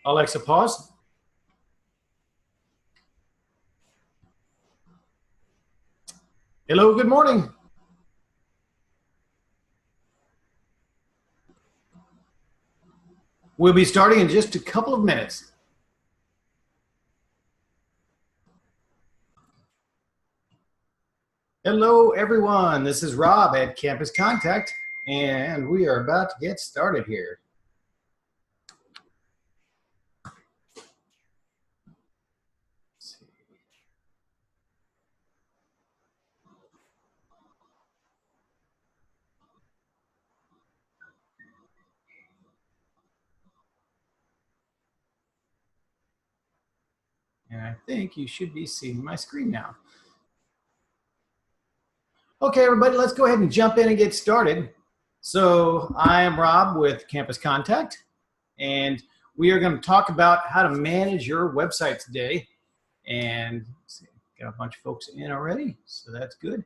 Alexa, pause. Hello, good morning. We'll be starting in just a couple of minutes. Hello, everyone. This is Rob at Campus Contact, and we are about to get started here. And I think you should be seeing my screen now. Okay, everybody, let's go ahead and jump in and get started. So I am Rob with Campus Contact, and we are going to talk about how to manage your website today. And let's see, got a bunch of folks in already, so that's good.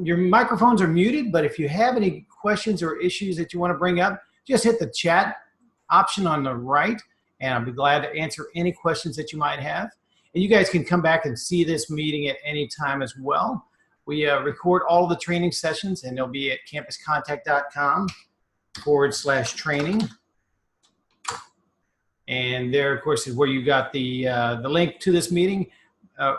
Your microphones are muted, but if you have any questions or issues that you want to bring up, just hit the chat option on the right, and I'll be glad to answer any questions that you might have. And you guys can come back and see this meeting at any time as well. We record all of the training sessions, and they'll be at campuscontact.com/training. And there, of course, is where you got the link to this meeting,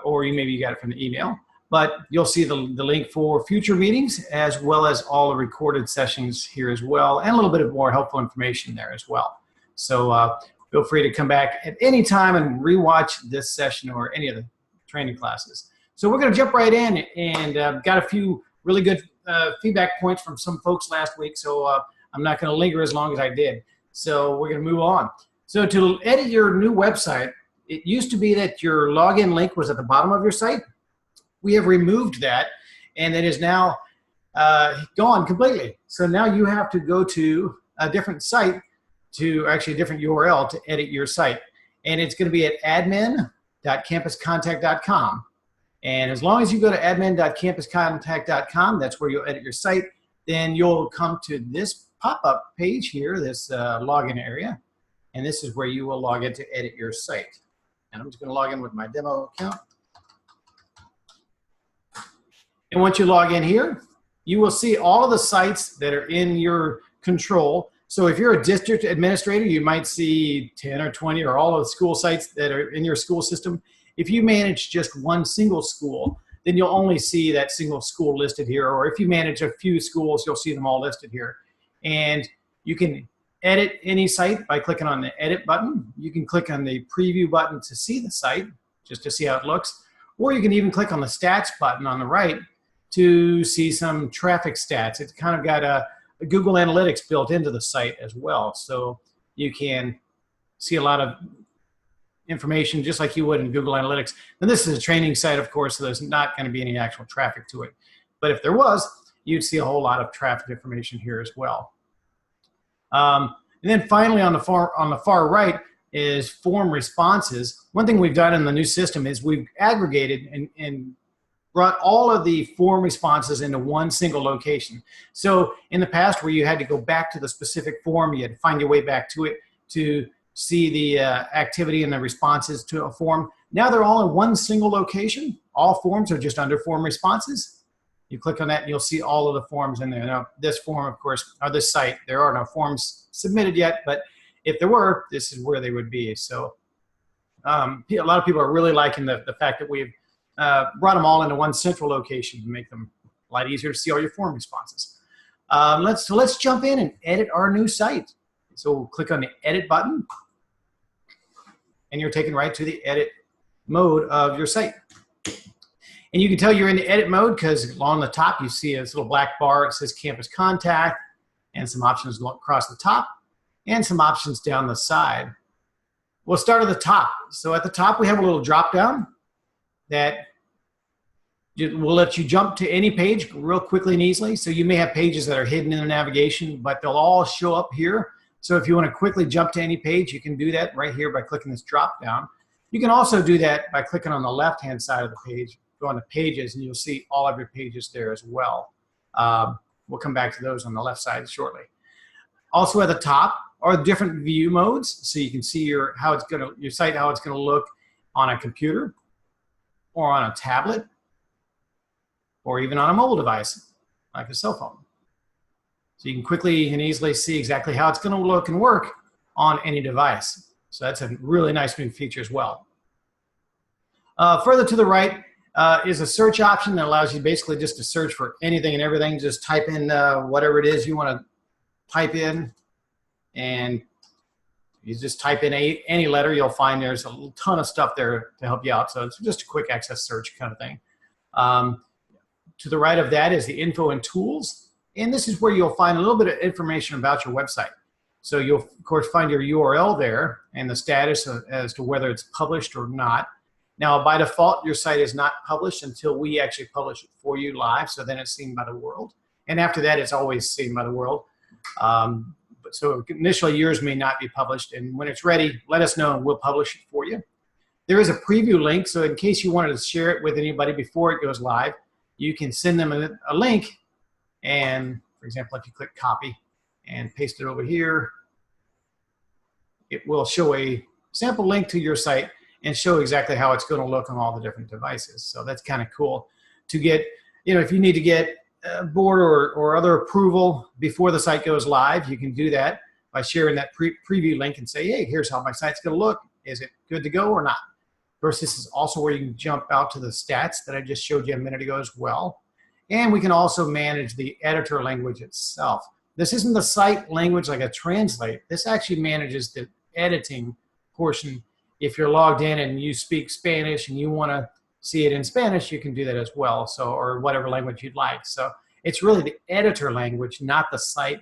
or maybe you got it from the email. But you'll see the link for future meetings, as well as all the recorded sessions here as well, and a little bit of more helpful information there as well. So feel free to come back at any time and rewatch this session or any of the training classes. So we're going to jump right in, and got a few really good feedback points from some folks last week, so I'm not going to linger as long as I did. So we're going to move on. So to edit your new website, it used to be that your login link was at the bottom of your site. We have removed that, and it is now gone completely. So now you have to go to a different site, to actually a different URL to edit your site. And it's going to be at admin.campuscontact.com. And as long as you go to admin.campuscontact.com, that's where you'll edit your site. Then you'll come to this pop-up page here, this login area. And this is where you will log in to edit your site. And I'm just going to log in with my demo account. And once you log in here, you will see all of the sites that are in your control. So if you're a district administrator, you might see 10 or 20 or all of the school sites that are in your school system. If you manage just one single school, then you'll only see that single school listed here. Or if you manage a few schools, you'll see them all listed here. And you can edit any site by clicking on the edit button. You can click on the preview button to see the site, just to see how it looks. Or you can even click on the stats button on the right to see some traffic stats. It's kind of got a Google Analytics built into the site as well. So you can see a lot of information just like you would in Google Analytics. And this is a training site, of course, so there's not going to be any actual traffic to it. But if there was, you'd see a whole lot of traffic information here as well. And then finally on the far right is form responses. One thing we've done in the new system is we've aggregated and brought all of the form responses into one single location. So in the past where you had to go back to the specific form, you had to find your way back to it to see the activity and the responses to a form. Now they're all in one single location. All forms are just under form responses. You click on that and you'll see all of the forms in there. Now this form, of course, or this site, there are no forms submitted yet, but if there were, this is where they would be. So a lot of people are really liking the fact that we've brought them all into one central location to make them a lot easier to see all your form responses. Let's jump in and edit our new site. So we'll click on the edit button, and you're taken right to the edit mode of your site. And you can tell you're in the edit mode because along the top you see this little black bar. It says Campus Contact, and some options across the top, and some options down the side. We'll start at the top. So at the top we have a little drop down that will let you jump to any page real quickly and easily. So you may have pages that are hidden in the navigation, but they'll all show up here. So if you want to quickly jump to any page, you can do that right here by clicking this drop down. You can also do that by clicking on the left-hand side of the page, go on to pages, and you'll see all of your pages there as well. We'll come back to those on the left side shortly. Also at the top, or different view modes, so you can see your site, how it's gonna look on a computer or on a tablet or even on a mobile device like a cell phone. So you can quickly and easily see exactly how it's going to look and work on any device. So that's a really nice new feature as well. Further to the right is a search option that allows you basically just to search for anything and everything. Just type in whatever it is you want to type in, and you just type in any letter, you'll find there's a ton of stuff there to help you out. So it's just a quick access search kind of thing. To the right of that is the info and tools. And this is where you'll find a little bit of information about your website. So you'll, of course, find your URL there and the status as to whether it's published or not. Now, by default, your site is not published until we actually publish it for you live, so then it's seen by the world. And after that, it's always seen by the world. So initially, yours may not be published, and when it's ready, let us know and we'll publish it for you. There is a preview link, so in case you wanted to share it with anybody before it goes live, you can send them a link. And for example, if you click copy and paste it over here, it will show a sample link to your site and show exactly how it's going to look on all the different devices. So that's kind of cool to get, if you need to get board or other approval before the site goes live, you can do that by sharing that preview link and say, hey, here's how my site's going to look. Is it good to go or not? Of course, this is also where you can jump out to the stats that I just showed you a minute ago as well. And we can also manage the editor language itself. This isn't the site language like a translate. This actually manages the editing portion. If you're logged in and you speak Spanish and you want to see it in Spanish, you can do that as well. So, or whatever language you'd like. So it's really the editor language, not the site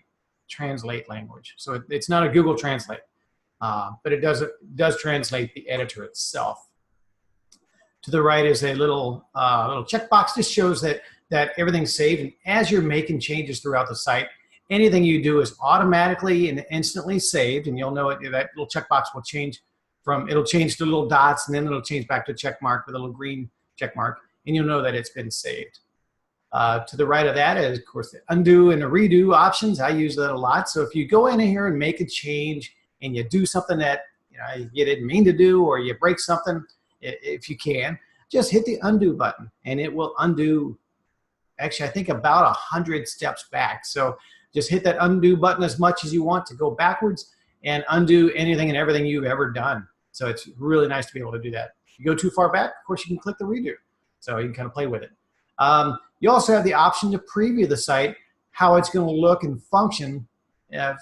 translate language. So it's not a Google Translate, but it does translate the editor itself. To the right is a little checkbox. This shows that everything's saved, and as you're making changes throughout the site, anything you do is automatically and instantly saved, and you'll know that little checkbox will change it'll change to little dots, and then it'll change back to check mark with a little green check mark, and you'll know that it's been saved. To the right of that is, of course, the undo and the redo options. I use that a lot. So if you go in here and make a change and you do something that you didn't mean to do, or you break something, if you can, just hit the undo button, and it will undo. Actually, I think about 100 steps back. So just hit that undo button as much as you want to go backwards and undo anything and everything you've ever done. So it's really nice to be able to do that. If you go too far back, of course, you can click the redo. So you can kind of play with it. You also have the option to preview the site, how it's going to look and function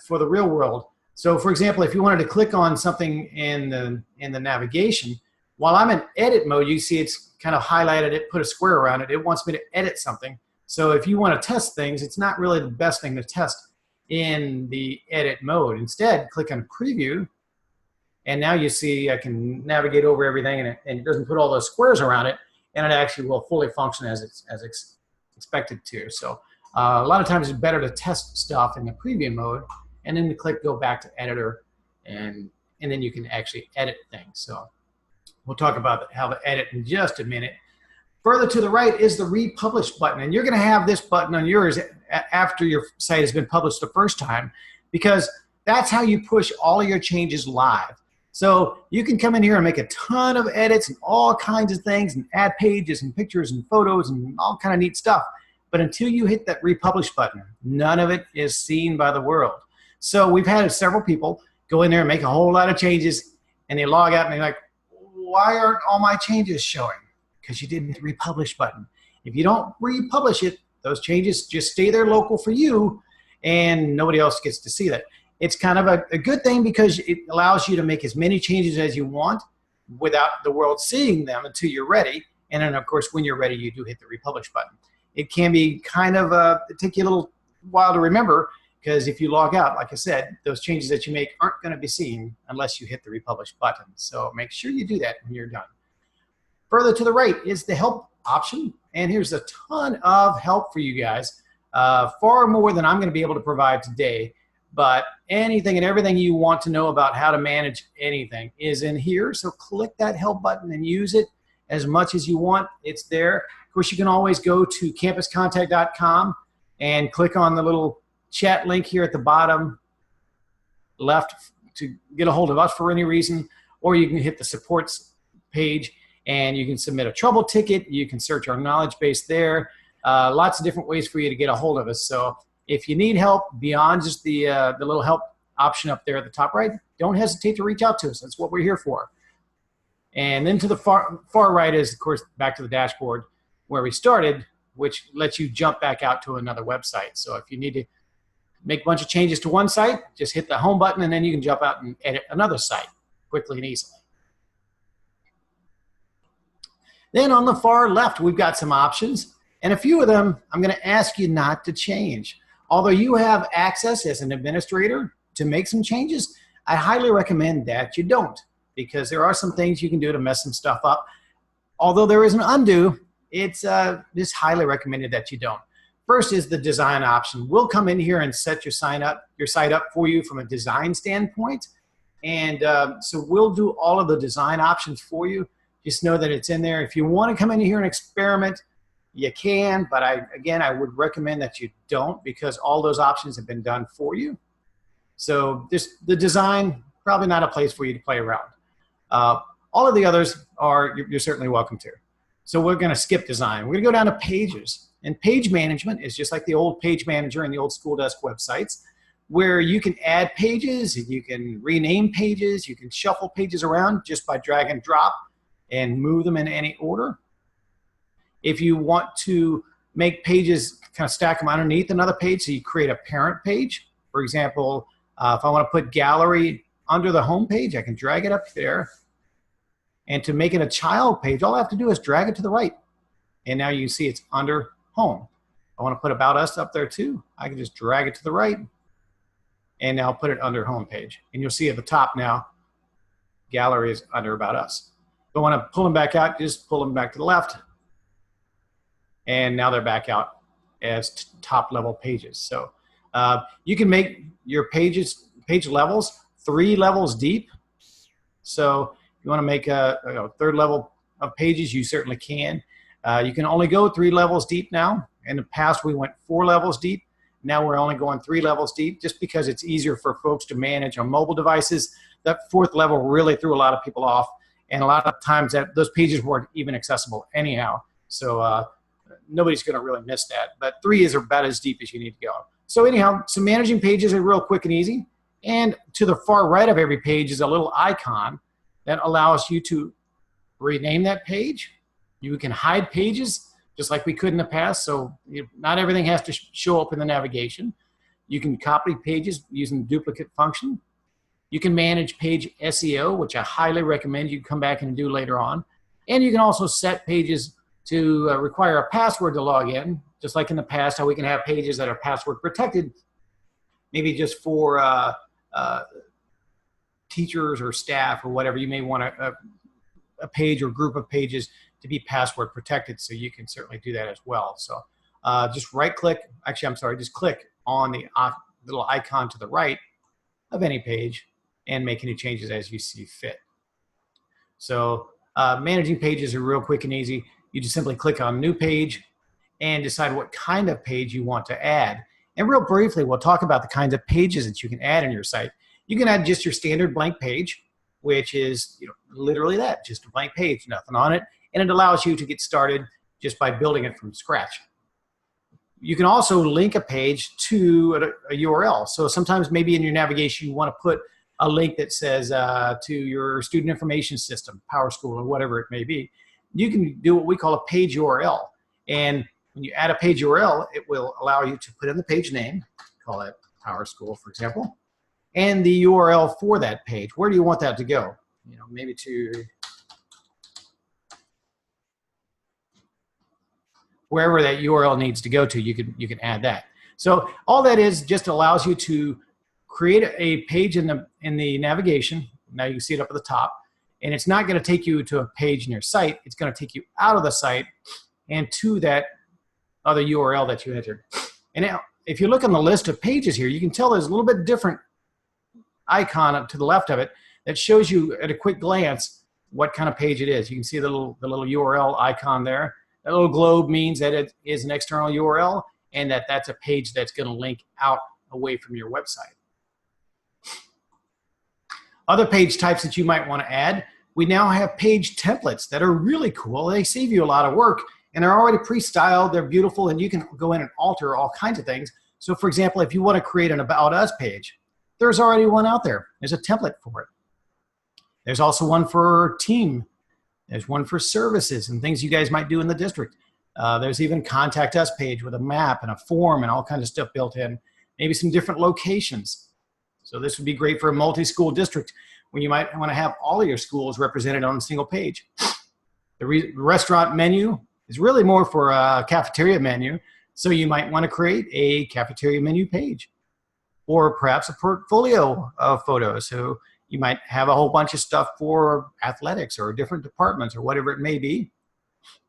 for the real world. So for example, if you wanted to click on something in the navigation, while I'm in edit mode, you see it's kind of highlighted it, put a square around it. It wants me to edit something. So if you want to test things, it's not really the best thing to test in the edit mode. Instead, click on preview, and now you see I can navigate over everything, and it doesn't put all those squares around it, and it actually will fully function as it's expected to. So a lot of times it's better to test stuff in the preview mode, and then to click go back to editor, and then you can actually edit things. So we'll talk about how to edit in just a minute. Further to the right is the republish button, and you're going to have this button on yours after your site has been published the first time, because that's how you push all of your changes live. So you can come in here and make a ton of edits and all kinds of things, and add pages and pictures and photos and all kind of neat stuff. But until you hit that republish button, none of it is seen by the world. So we've had several people go in there and make a whole lot of changes, and they log out and they're like, why aren't all my changes showing? Because you didn't hit the republish button. If you don't republish it, those changes just stay there local for you, and nobody else gets to see that. It's kind of a good thing, because it allows you to make as many changes as you want without the world seeing them until you're ready. And then, of course, when you're ready, you do hit the republish button. It can be kind of take you a little while to remember, because if you log out, like I said, those changes that you make aren't going to be seen unless you hit the republish button. So make sure you do that when you're done. Further to the right is the help option, and here's a ton of help for you guys, far more than I'm going to be able to provide today. But anything and everything you want to know about how to manage anything is in here. So click that help button and use it as much as you want. It's there. Of course, you can always go to campuscontact.com and click on the little chat link here at the bottom. left to get a hold of us for any reason, or you can hit the supports page and you can submit a trouble ticket. You can search our knowledge base there. Lots of different ways for you to get a hold of us. So if you need help beyond just the little help option up there at the top right, don't hesitate to reach out to us. That's what we're here for. And then to the far right is, of course, back to the dashboard where we started, which lets you jump back out to another website. So if you need to make a bunch of changes to one site, just hit the home button and then you can jump out and edit another site quickly and easily. Then on the far left, we've got some options, and a few of them I'm going to ask you not to change. Although you have access as an administrator to make some changes, I highly recommend that you don't, because there are some things you can do to mess some stuff up. Although there is an undo, it's just highly recommended that you don't. First is the design option. We'll come in here and set your site up for you from a design standpoint. And so we'll do all of the design options for you. Just know that it's in there. If you want to come in here and experiment, you can, but again, I would recommend that you don't, because all those options have been done for you. So the design, probably not a place for you to play around. All of the others you're certainly welcome to. So we're going to skip design. We're going to go down to pages. And page management is just like the old page manager and the old School Desk websites, where you can add pages, you can rename pages, you can shuffle pages around just by drag and drop and move them in any order. If you want to make pages, kind of stack them underneath another page, so you create a parent page. For example, if I want to put gallery under the home page, I can drag it up there. And to make it a child page, all I have to do is drag it to the right. And now you can see it's under home. I want to put about us up there too. I can just drag it to the right and now put it under home page. And you'll see at the top now, gallery is under about us. If I want to pull them back out, just pull them back to the left. And now they're back out as top level pages. So you can make your page levels 3 levels deep. So if you want to make a third level of pages, you certainly can. You can only go 3 levels deep now. In the past, we went 4 levels deep. Now we're only going 3 levels deep, just because it's easier for folks to manage on mobile devices. That 4th level really threw a lot of people off. And a lot of times those pages weren't even accessible anyhow. So nobody's going to really miss that. But 3 is about as deep as you need to go. So anyhow, so managing pages are real quick and easy. And to the far right of every page is a little icon that allows you to rename that page. You can hide pages just like we could in the past. So not everything has to show up in the navigation. You can copy pages using the duplicate function. You can manage page SEO, which I highly recommend you come back and do later on. And you can also set pages to require a password to log in, just like in the past, how we can have pages that are password protected, maybe just for teachers or staff or whatever. You may want a page or group of pages to be password protected, so you can certainly do that as well. So just just click on the little icon to the right of any page and make any changes as you see fit. So managing pages are real quick and easy. You just simply click on New Page and decide what kind of page you want to add. And real briefly, we'll talk about the kinds of pages that you can add in your site. You can add just your standard blank page, which is literally that, just a blank page, nothing on it. And it allows you to get started just by building it from scratch. You can also link a page to a URL. So sometimes maybe in your navigation you want to put a link that says to your student information system, PowerSchool, or whatever it may be. You can do what we call a page URL. And when you add a page URL, it will allow you to put in the page name, call it PowerSchool, for example, and the URL for that page. Where do you want that to go? Maybe to wherever that URL needs to go to, you can add that. So all that is just allows you to create a page in the navigation. Now you can see it up at the top, and it's not going to take you to a page in your site. It's going to take you out of the site and to that other URL that you entered. And now, if you look on the list of pages here, you can tell there's a little bit different icon up to the left of it that shows you at a quick glance what kind of page it is. You can see the little URL icon there. That little globe means that it is an external URL and that's a page that's going to link out away from your website. Other page types that you might want to add, we now have page templates that are really cool. They save you a lot of work and they're already pre-styled, they're beautiful, and you can go in and alter all kinds of things. So for example, if you want to create an About Us page, there's already one out there. There's a template for it. There's also one for team. There's one for services and things you guys might do in the district. There's even Contact Us page with a map and a form and all kinds of stuff built in. Maybe some different locations. So this would be great for a multi-school district when you might want to have all of your schools represented on a single page. The restaurant menu is really more for a cafeteria menu. So you might want to create a cafeteria menu page, or perhaps a portfolio of photos. So you might have a whole bunch of stuff for athletics or different departments or whatever it may be,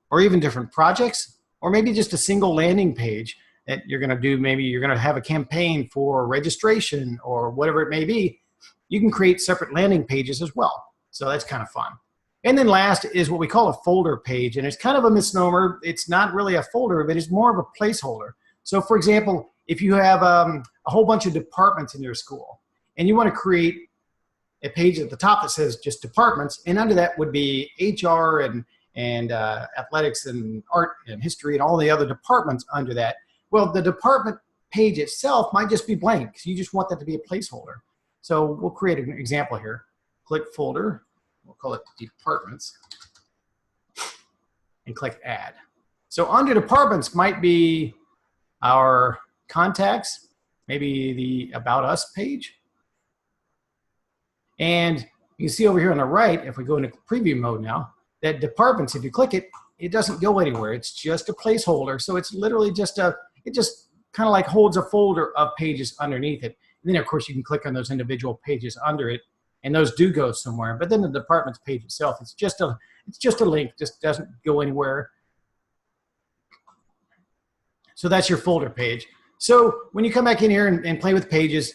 or even different projects, or maybe just a single landing page that you're going to do. Maybe you're going to have a campaign for registration or whatever it may be. You can create separate landing pages as well. So that's kind of fun. And then last is what we call a folder page. And it's kind of a misnomer. It's not really a folder, but it's more of a placeholder. So for example, if you have a whole bunch of departments in your school and you want to create a page at the top that says just departments, and under that would be HR and athletics and art and history and all the other departments under that. Well, the department page itself might just be blank because you just want that to be a placeholder. So we'll create an example here. Click folder, we'll call it departments, and click add. So under departments might be our contacts, maybe the About Us page. And you can see over here on the right, if we go into preview mode now, that departments, if you click it, it doesn't go anywhere. It's just a placeholder. So it's literally just it just kind of like holds a folder of pages underneath it. And then of course you can click on those individual pages under it, and those do go somewhere. But then the departments page itself, it's just a link, just doesn't go anywhere. So that's your folder page. So when you come back in here and play with pages,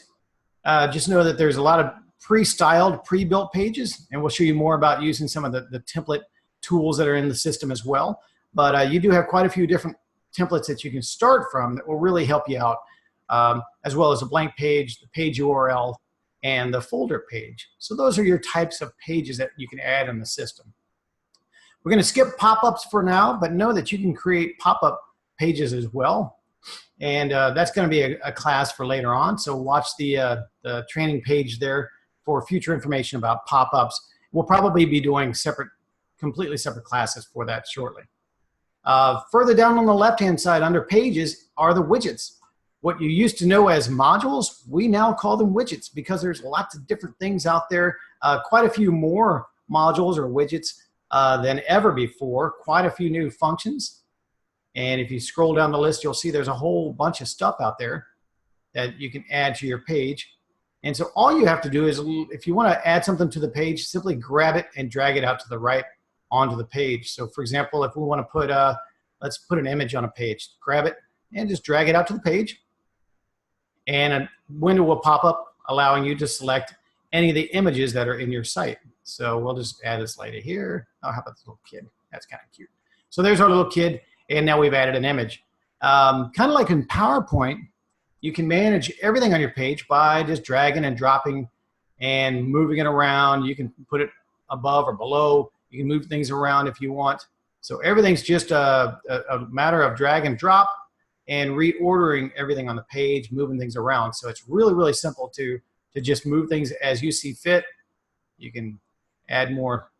just know that there's a lot of pre-styled, pre-built pages, and we'll show you more about using some of the template tools that are in the system as well. But you do have quite a few different templates that you can start from that will really help you out, as well as a blank page, the page URL, and the folder page. So those are your types of pages that you can add in the system. We're going to skip pop-ups for now, but know that you can create pop-up pages as well. And that's going to be a class for later on. So watch the training page there for future information about pop-ups. We'll probably be doing completely separate classes for that shortly. Further down on the left-hand side under pages are the widgets. What you used to know as modules, we now call them widgets because there's lots of different things out there, quite a few more modules or widgets than ever before, quite a few new functions. And if you scroll down the list, you'll see there's a whole bunch of stuff out there that you can add to your page. And so all you have to do is, if you want to add something to the page, simply grab it and drag it out to the right onto the page. So for example, if we want to put, let's put an image on a page, grab it and just drag it out to the page. And a window will pop up allowing you to select any of the images that are in your site. So we'll just add this lady here. Oh, how about this little kid? That's kind of cute. So there's our little kid, and now we've added an image. Kind of like in PowerPoint, you can manage everything on your page by just dragging and dropping and moving it around. You can put it above or below. You can move things around if you want. So everything's just a matter of drag and drop and reordering everything on the page, moving things around. So it's really, really simple to just move things as you see fit. You can add more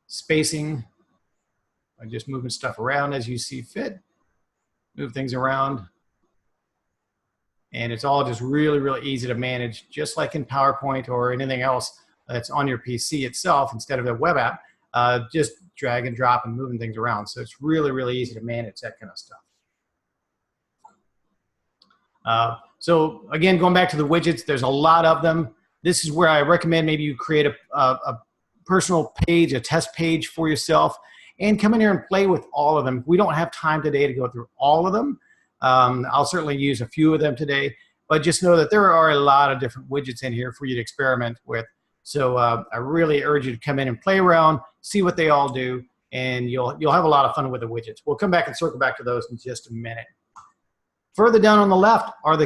spacing by just moving stuff around as you see fit, move things around. And it's all just really, really easy to manage, just like in PowerPoint or anything else that's on your PC itself instead of a web app. Just drag and drop and moving things around. So it's really, really easy to manage that kind of stuff. So again, going back to the widgets, there's a lot of them. This is where I recommend maybe you create a personal page, a test page for yourself, and come in here and play with all of them. We don't have time today to go through all of them. I'll certainly use a few of them today, but just know that there are a lot of different widgets in here for you to experiment with. So I really urge you to come in and play around, see what they all do, and you'll have a lot of fun with the widgets. We'll come back and circle back to those in just a minute. Further down on the left are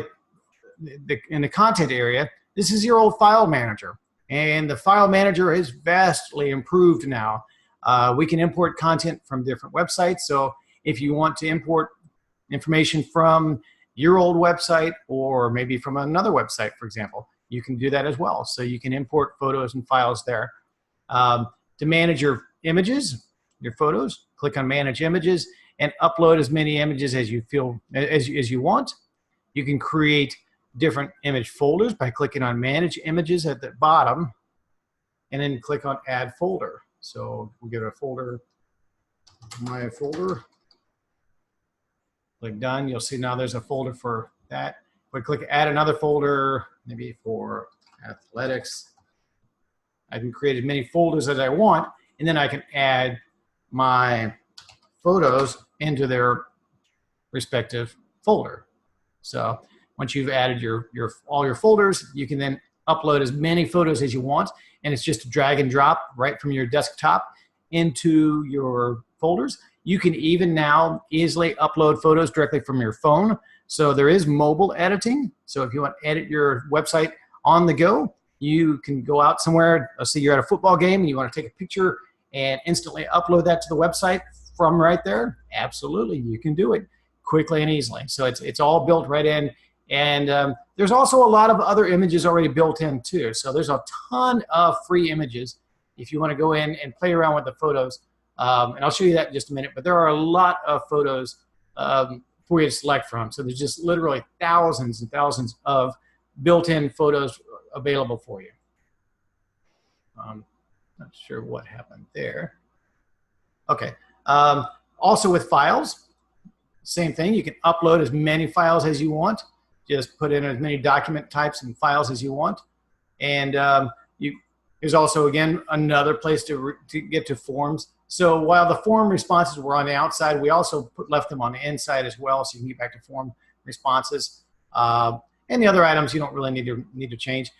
in the content area, this is your old file manager. And the file manager is vastly improved now. We can import content from different websites. So if you want to import information from your old website or maybe from another website, for example, you can do that as well. So you can import photos and files there. To manage your images, your photos, click on Manage Images and upload as many images as you feel as you want. You can create different image folders by clicking on Manage Images at the bottom and then click on Add Folder. So we'll give it a folder, my folder. Click Done. You'll see now there's a folder for that. If we click Add Another folder, maybe for athletics, I can create as many folders as I want, and then I can add my photos into their respective folder. So once you've added all your folders, you can then upload as many photos as you want, and it's just a drag and drop right from your desktop into your folders. You can even now easily upload photos directly from your phone. So there is mobile editing. So if you want to edit your website on the go, you can go out somewhere. Let's say you're at a football game and you want to take a picture and instantly upload that to the website from right there. Absolutely, you can do it quickly and easily. So it's all built right in. And there's also a lot of other images already built in too. So there's a ton of free images if you want to go in and play around with the photos. And I'll show you that in just a minute. But there are a lot of photos for you to select from. So there's just literally thousands and thousands of built-in photos available for you. Not sure what happened there. Okay. Also with files, same thing. You can upload as many files as you want. Just put in as many document types and files as you want. And there's also, again, another place to get to forms. So while the form responses were on the outside, we also left them on the inside as well, so you can get back to form responses. And the other items you don't really need to change.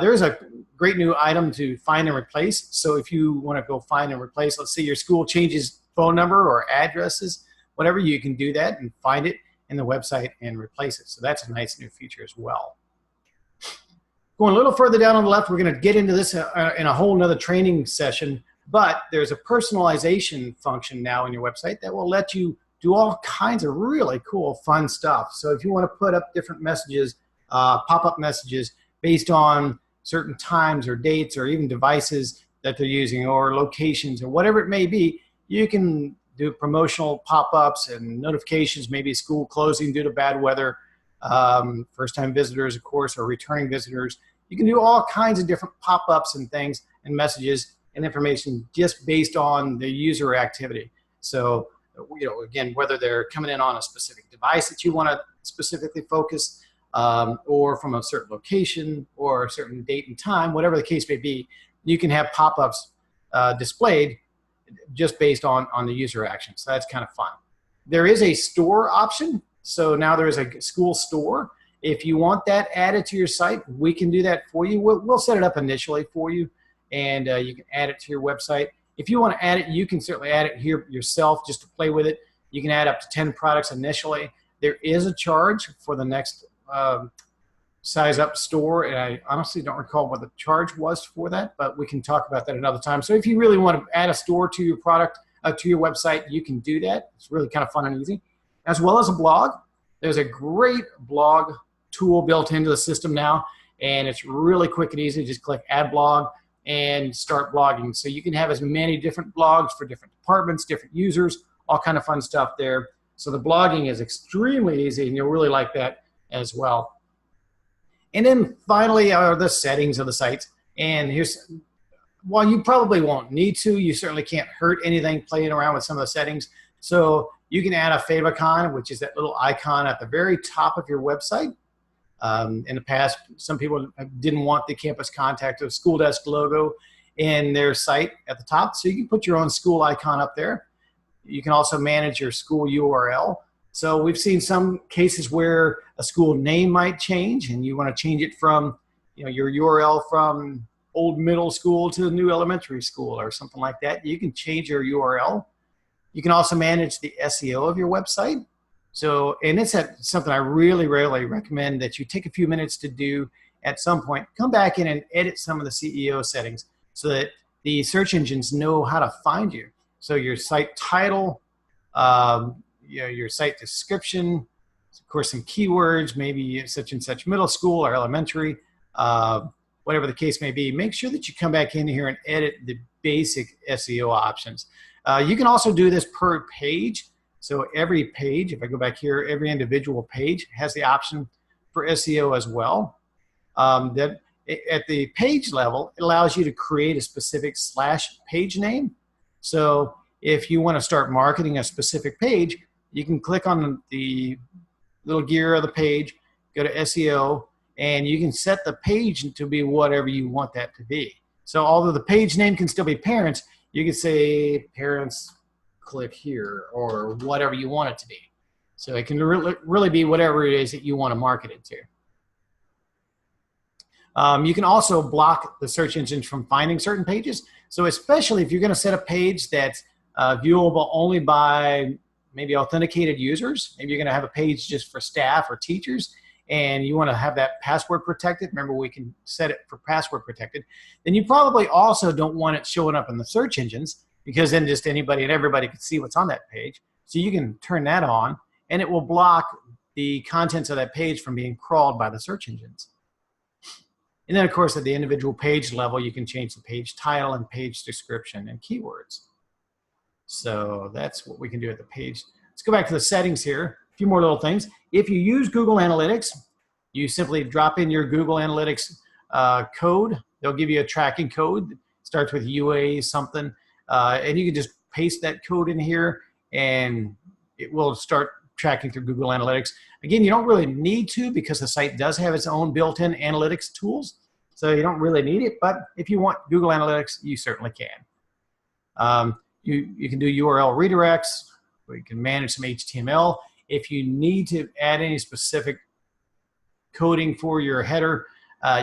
There is a great new item to find and replace. So if you want to go find and replace, let's say your school changes phone number or addresses, whatever, you can do that and find it in the website and replace it. So that's a nice new feature as well. Going a little further down on the left, we're going to get into this in a whole nother training session, but there's a personalization function now in your website that will let you do all kinds of really cool, fun stuff. So if you want to put up different messages, pop-up messages based on certain times or dates or even devices that they're using or locations or whatever it may be, you can do promotional pop-ups and notifications, maybe school closing due to bad weather, first-time visitors, of course, or returning visitors. You can do all kinds of different pop-ups and things and messages and information just based on the user activity. So, you know, again, whether they're coming in on a specific device that you want to specifically focus, or from a certain location or a certain date and time, whatever the case may be, you can have pop-ups displayed just based on the user action. So that's kind of fun. There is a store option. So now there is a school store. If you want that added to your site, we can do that for you. We'll set it up initially for you, and you can add it to your website. If you want to add it, you can certainly add it here yourself just to play with it. You can add up to 10 products initially. There is a charge for the next size up store, and I honestly don't recall what the charge was for that, but we can talk about that another time. So if you really want to add a store to your product, to your website, you can do that. It's really kind of fun and easy. As well as a blog. There's a great blog tool built into the system now, and it's really quick and easy. Just click Add Blog and start blogging. So you can have as many different blogs for different departments, different users, all kind of fun stuff there. So the blogging is extremely easy, and you'll really like that as well. And then finally are the settings of the site. And here's, while you probably won't need to, you certainly can't hurt anything playing around with some of the settings. So you can add a favicon, which is that little icon at the very top of your website. In the past, some people didn't want the campus contact or school desk logo in their site at the top. So you can put your own school icon up there. You can also manage your school URL. So we've seen some cases where a school name might change and you want to change it from, you know, your URL from old middle school to new elementary school or something like that. You can change your URL. You can also manage the SEO of your website. So, and it's something I really recommend that you take a few minutes to do at some point, come back in and edit some of the CEO settings so that the search engines know how to find you. So your site title, your site description, of course, some keywords, maybe such and such middle school or elementary, whatever the case may be. Make sure that you come back in here and edit the basic SEO options. You can also do this per page. So every page, if I go back here, every individual page has the option for SEO as well. That at the page level, it allows you to create a specific / page name. So if you want to start marketing a specific page, you can click on the little gear of the page, go to SEO, and you can set the page to be whatever you want that to be. So although the page name can still be parents, you can say parents click here or whatever you want it to be. So it can really be whatever it is that you want to market it to. You can also block the search engines from finding certain pages. So especially if you're going to set a page that's viewable only by maybe authenticated users, maybe you're going to have a page just for staff or teachers, and you want to have that password protected. Remember, we can set it for password protected. Then you probably also don't want it showing up in the search engines, because then just anybody and everybody can see what's on that page. So you can turn that on, and it will block the contents of that page from being crawled by the search engines. And then, of course, at the individual page level, you can change the page title and page description and keywords. So that's what we can do at the page. Let's go back to the settings here. A few more little things. If you use Google Analytics, you simply drop in your Google Analytics code. They'll give you a tracking code. It starts with UA something. And you can just paste that code in here, and it will start tracking through Google Analytics. Again, you don't really need to, because the site does have its own built-in analytics tools. So you don't really need it, but if you want Google Analytics, you certainly can. You can do URL redirects, or you can manage some HTML. If you need to add any specific coding for your header,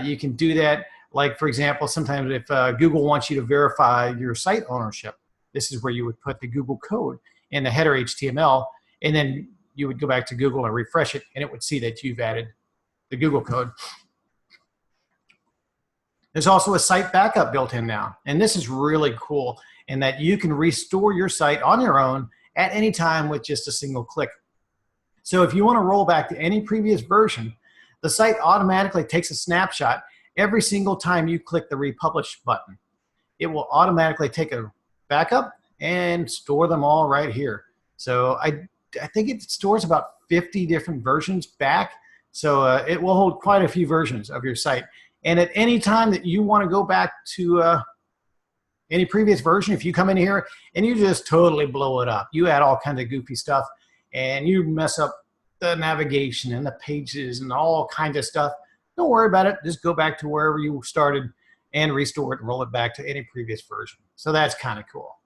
you can do that. Like, for example, sometimes if Google wants you to verify your site ownership, this is where you would put the Google code in the header HTML, and then you would go back to Google and refresh it, and it would see that you've added the Google code. There's also a site backup built in now, and this is really cool in that you can restore your site on your own at any time with just a single click. So if you want to roll back to any previous version, the site automatically takes a snapshot every single time you click the republish button. It will automatically take a backup and store them all right here. So I think it stores about 50 different versions back. So it will hold quite a few versions of your site. And at any time that you want to go back to any previous version, if you come in here and you just totally blow it up, you add all kinds of goofy stuff, and you mess up the navigation and the pages and all kinds of stuff, don't worry about it. Just go back to wherever you started and restore it and roll it back to any previous version. So that's kind of cool.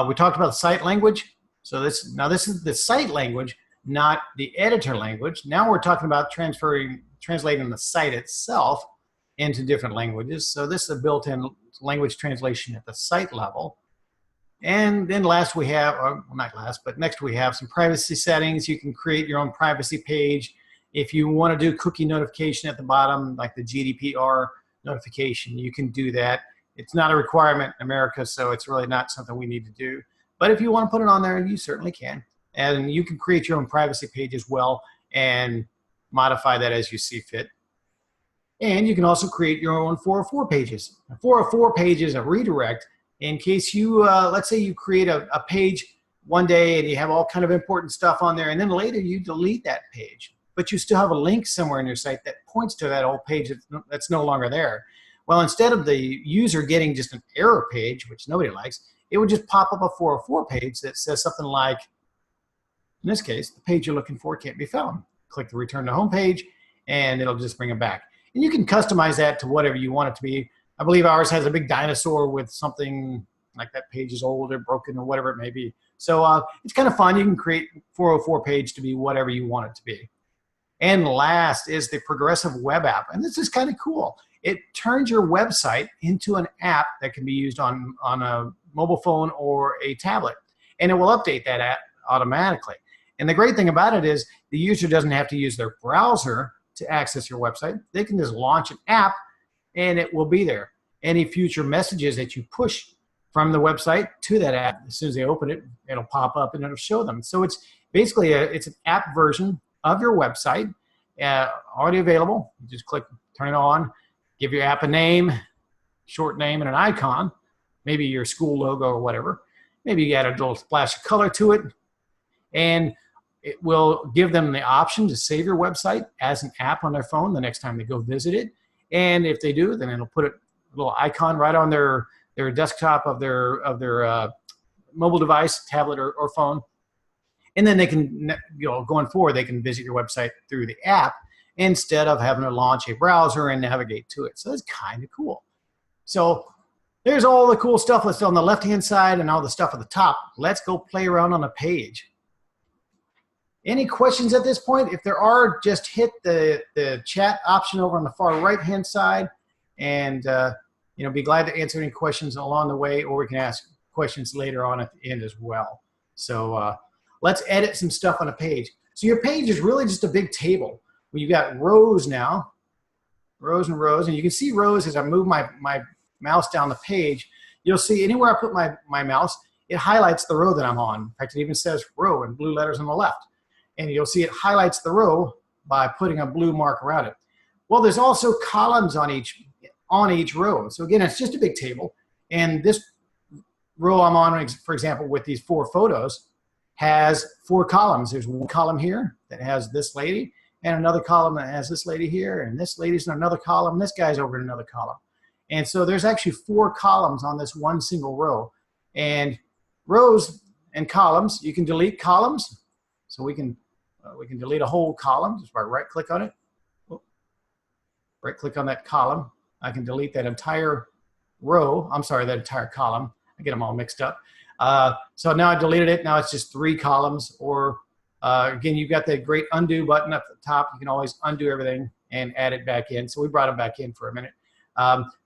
We talked about the site language. So this is the site language, not the editor language. Now we're talking about translating the site itself into different languages. So this is a built-in language translation at the site level. And then last we have, or not last, but next we have some privacy settings. You can create your own privacy page. If you want to do cookie notification at the bottom, like the GDPR notification, you can do that. It's not a requirement in America, so it's really not something we need to do. But if you want to put it on there, you certainly can. And you can create your own privacy page as well and modify that as you see fit. And you can also create your own 404 pages. A 404 page is a redirect in case you, let's say you create a page one day and you have all kind of important stuff on there, and then later you delete that page, but you still have a link somewhere in your site that points to that old page that's no longer there. Well, instead of the user getting just an error page, which nobody likes, it would just pop up a 404 page that says something like, in this case, the page you're looking for can't be found. Click the return to home page, and it'll just bring it back. And you can customize that to whatever you want it to be. I believe ours has a big dinosaur with something like that page is old or broken or whatever it may be. So it's kind of fun. You can create 404 page to be whatever you want it to be. And last is the Progressive Web App. And this is kind of cool. It turns your website into an app that can be used on a mobile phone or a tablet. And it will update that app automatically. And the great thing about it is the user doesn't have to use their browser to access your website, they can just launch an app and it will be there. Any future messages that you push from the website to that app, as soon as they open it, it'll pop up and it'll show them. So it's basically it's an app version of your website, already available. You just click, turn it on, give your app a name, short name, and an icon, maybe your school logo or whatever. Maybe you add a little splash of color to it, and it will give them the option to save your website as an app on their phone the next time they go visit it. And if they do, then it'll put a little icon right on their desktop of their mobile device, tablet or phone. And then they can, going forward, they can visit your website through the app instead of having to launch a browser and navigate to it. So it's kind of cool. So there's all the cool stuff that's on the left-hand side and all the stuff at the top. Let's go play around on a page. Any questions at this point? If there are, just hit the chat option over on the far right-hand side, and be glad to answer any questions along the way, or we can ask questions later on at the end as well. So let's edit some stuff on a page. So your page is really just a big table where you've got rows now, rows and rows, and you can see rows as I move my mouse down the page. You'll see anywhere I put my mouse, it highlights the row that I'm on. In fact, it even says row in blue letters on the left. And you'll see it highlights the row by putting a blue mark around it. Well, there's also columns on each row. So again, it's just a big table. And this row I'm on, for example, with these 4 photos, has 4 columns. There's one column here that has this lady, and another column that has this lady here, and this lady's in another column, this guy's over in another column. And so there's actually 4 columns on this one single row. And rows and columns, you can delete columns. So we can delete a whole column just by right-click on it. Right-click on that column. I can delete that entire row. I'm sorry, that entire column. I get them all mixed up. So now I deleted it. Now it's just 3 columns. Or again, you've got the great undo button up at the top. You can always undo everything and add it back in. So we brought it back in for a minute.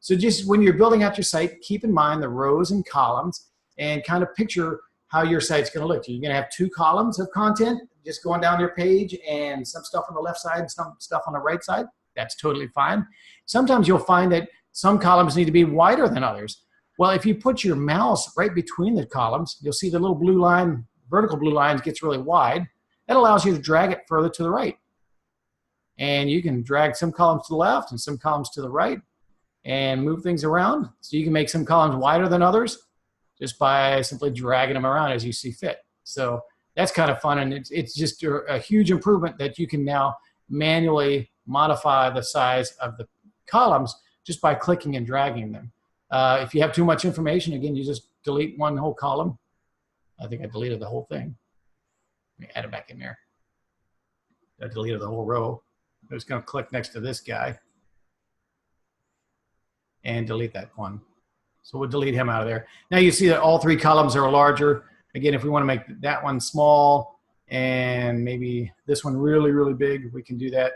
So just when you're building out your site, keep in mind the rows and columns and kind of picture how your site's going to look. You're going to have 2 columns of content just going down your page, and some stuff on the left side and some stuff on the right side. That's totally fine. Sometimes you'll find that some columns need to be wider than others. Well, if you put your mouse right between the columns, you'll see the little blue line, vertical blue line gets really wide. That allows you to drag it further to the right. And you can drag some columns to the left and some columns to the right and move things around. So you can make some columns wider than others just by simply dragging them around as you see fit. So that's kind of fun, and it's just a huge improvement that you can now manually modify the size of the columns just by clicking and dragging them. If you have too much information, again, you just delete one whole column. I think I deleted the whole thing. Let me add it back in there. I deleted the whole row. I'm just going to click next to this guy and delete that one. So we'll delete him out of there. Now you see that all 3 columns are larger. Again, if we want to make that one small and maybe this one really, really big, we can do that.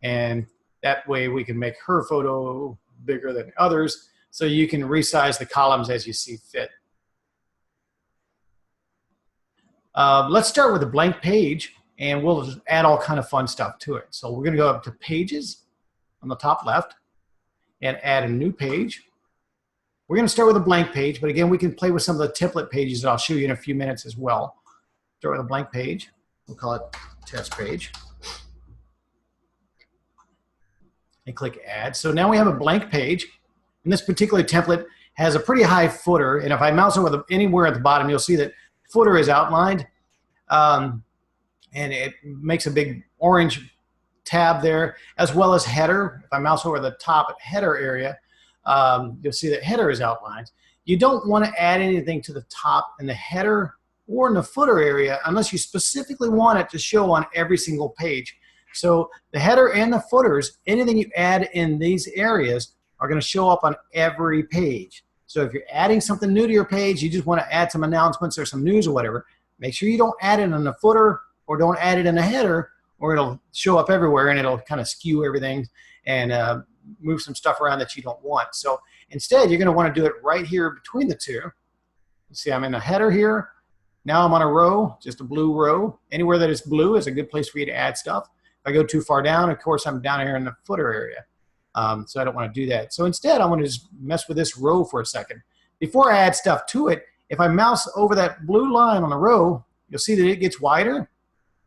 And that way we can make her photo bigger than others. So you can resize the columns as you see fit. Let's start with a blank page, and we'll just add all kind of fun stuff to it. So we're going to go up to Pages on the top left and add a new page. We're going to start with a blank page, but again, we can play with some of the template pages that I'll show you in a few minutes as well. Start with a blank page. We'll call it test page. And click Add. So now we have a blank page. And this particular template has a pretty high footer. And if I mouse over anywhere at the bottom, you'll see that footer is outlined. And it makes a big orange tab there, as well as header. If I mouse over the top at header area, you'll see that header is outlined. You don't want to add anything to the top in the header or in the footer area unless you specifically want it to show on every single page. So the header and the footers, anything you add in these areas are going to show up on every page. So if you're adding something new to your page, you just want to add some announcements or some news or whatever, make sure you don't add it in the footer or don't add it in the header, or it'll show up everywhere and it'll kind of skew everything and move some stuff around that you don't want. So instead, you're going to want to do it right here between the two. You see, I'm in a header here. Now I'm on a row, just a blue row. Anywhere that is blue is a good place for you to add stuff. If I go too far down, of course, I'm down here in the footer area. So I don't want to do that. So instead, I want to just mess with this row for a second. Before I add stuff to it, if I mouse over that blue line on the row, you'll see that it gets wider,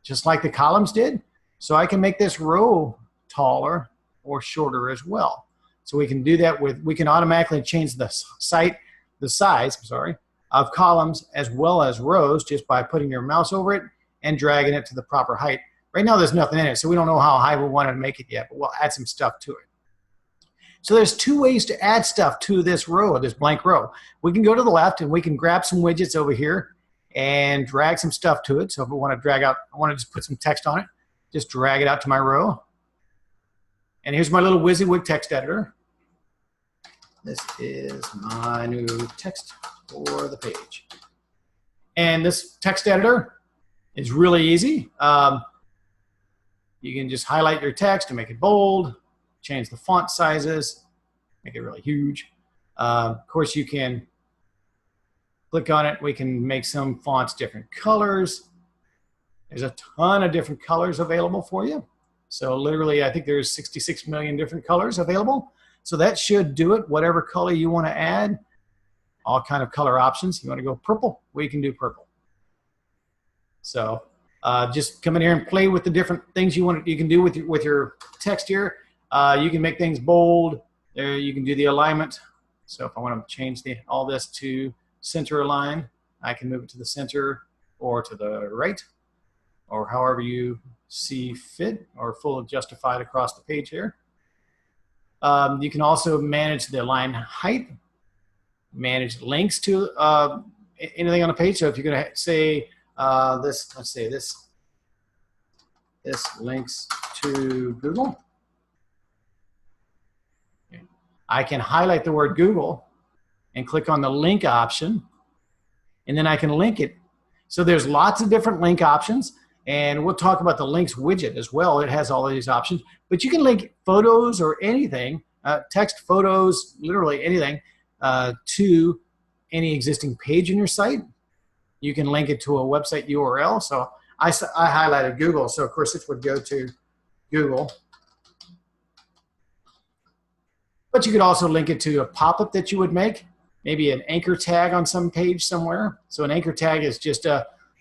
just like the columns did. So I can make this row taller or shorter as well. So we can do that we can automatically change the size of columns as well as rows just by putting your mouse over it and dragging it to the proper height. Right now there's nothing in it, so we don't know how high we want to make it yet, but we'll add some stuff to it. So there's two ways to add stuff to this row, this blank row. We can go to the left and we can grab some widgets over here and drag some stuff to it. So if we want to drag out, I want to just put some text on it, just drag it out to my row. And here's my little WYSIWYG text editor. This is my new text for the page. And this text editor is really easy. You can just highlight your text and make it bold, change the font sizes, make it really huge. Of course, you can click on it. We can make some fonts different colors. There's a ton of different colors available for you. So literally, I think there's 66 million different colors available. So that should do it. Whatever color you want to add, all kind of color options. You want to go purple? We can do purple. So just come in here and play with the different things you can do with your text here. You can make things bold. There, you can do the alignment. So if I want to change all this to center align, I can move it to the center or to the right, or however you see fit, or full justified across the page here. You can also manage the line height, manage links to anything on the page. So if you're going to say let's say this links to Google. Okay. I can highlight the word Google and click on the link option, and then I can link it. So there's lots of different link options, and we'll talk about the links widget as well. It has all of these options, but you can link photos or anything, text, photos, literally anything, to any existing page in your site. You can link it to a website URL. So I highlighted Google, so of course it would go to Google. But you could also link it to a pop-up that you would make, maybe an anchor tag on some page somewhere. So an anchor tag is just